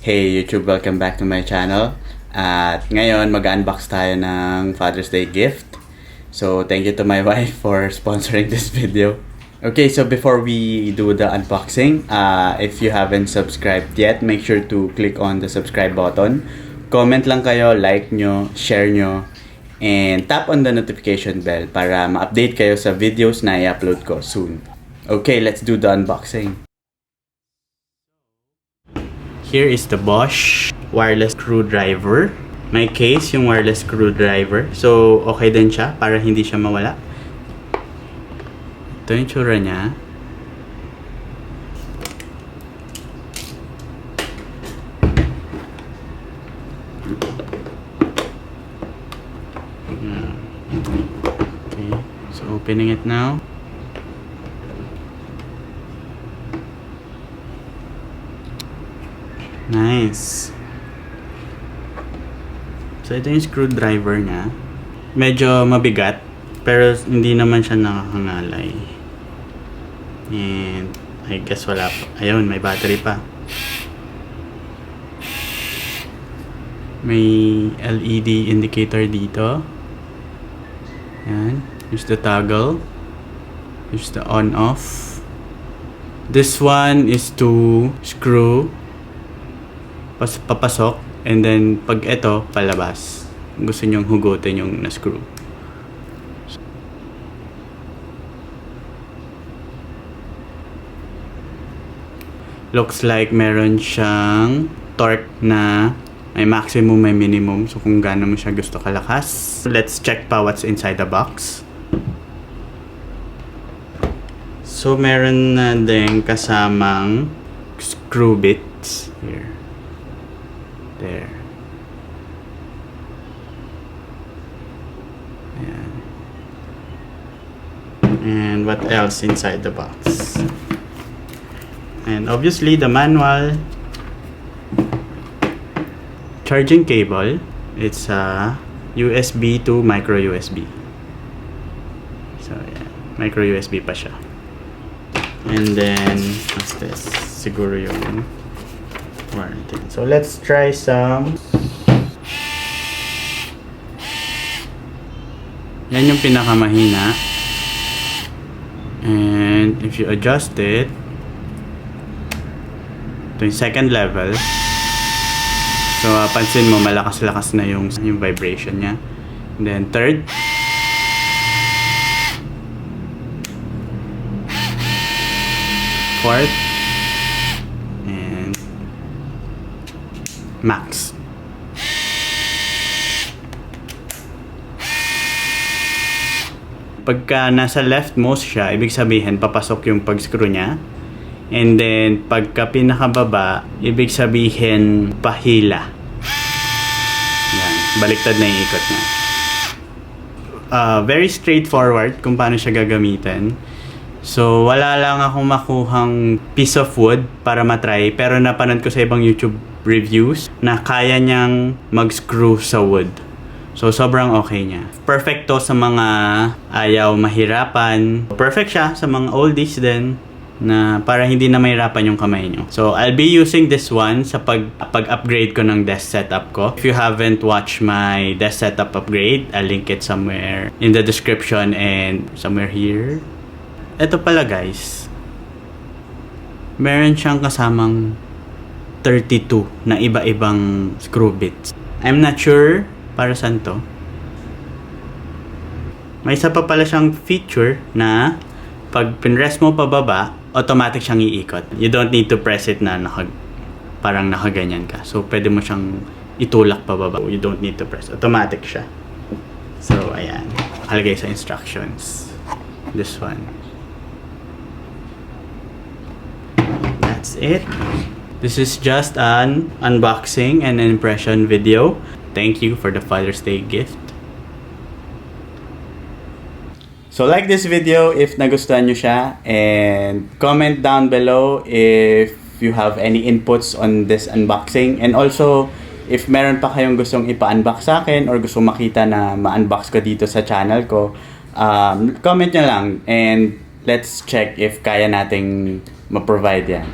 Hey YouTube, welcome back to my channel. At ngayon, mag-unbox tayo ng Father's Day gift. So, thank you to my wife for sponsoring this video. Okay, so before we do the unboxing, if you haven't subscribed yet, make sure to click on the subscribe button. Comment lang kayo, like nyo, share nyo, and tap on the notification bell para ma-update kayo sa videos na i-upload ko soon. Okay, let's do the unboxing. Here is the Bosch wireless screwdriver. May case yung wireless screwdriver. So, okay din siya para hindi siya mawala. Ito yung tsura niya. Okay, so opening it now. Nice. So, ito yung screwdriver niya. Medyo mabigat, pero hindi naman siya nakakangalay. And, I guess wala pa. Ayun, may battery pa. May LED indicator dito. Yan. Here's the toggle. Here's the on-off. This one is to screw papasok, and then pag ito palabas, gusto nyong hugutin yung na-screw. Looks like meron siyang torque na may maximum, may minimum, so kung gaano mo siya gusto kalakas. Let's check pa what's inside the box. So meron na din kasamang screw bits here. There. Ayan. And what else inside the box? And obviously the manual. Charging cable. It's a USB to micro USB. So yeah, micro USB pa siya. And then what's this? Siguro yung warranty. So let's try some. Yan yung pinakamahina. And if you adjust it, ito yung second level. So pansin mo malakas-lakas na yung vibration niya. And then third. Fourth. Max. Pagka nasa leftmost siya, ibig sabihin papasok yung pag-screw niya. And then pagka pinakababa, ibig sabihin pahila. Yan, baliktad na yung ikot niya. Very straightforward kung paano siya gagamitin. So wala lang akong makuhang piece of wood para matry, pero napanood ko sa ibang YouTube reviews na kaya niyang mag-screw sa wood. So sobrang okay niya. Perfect to sa mga ayaw mahirapan. Perfect siya sa mga oldies din na para hindi na mahirapan yung kamay niyo. So I'll be using this one sa pag-upgrade ko ng desk setup ko. If you haven't watched my desk setup upgrade, I'll link it somewhere in the description and somewhere here. Ito pala guys, meron siyang kasamang 32 na iba-ibang screw bits. I'm not sure para saan to. May isa pa pala siyang feature na pag pinrest mo pababa, automatic siyang iikot. You don't need to press it na parang nakaganyan ka. So pwede mo siyang itulak pababa. You don't need to press. Automatic siya. So ayan, nakalagay sa instructions. This one. That's it. This is just an unboxing and an impression video. Thank you for the Father's Day gift. So like this video if nagustuhan nyo siya, and comment down below if you have any inputs on this unboxing, and also if meron pa kayong gustong ipa-unbox sa akin or gusto makita na ma-unbox ko dito sa channel ko, comment nyo lang and let's check if kaya nating ma-provide yan.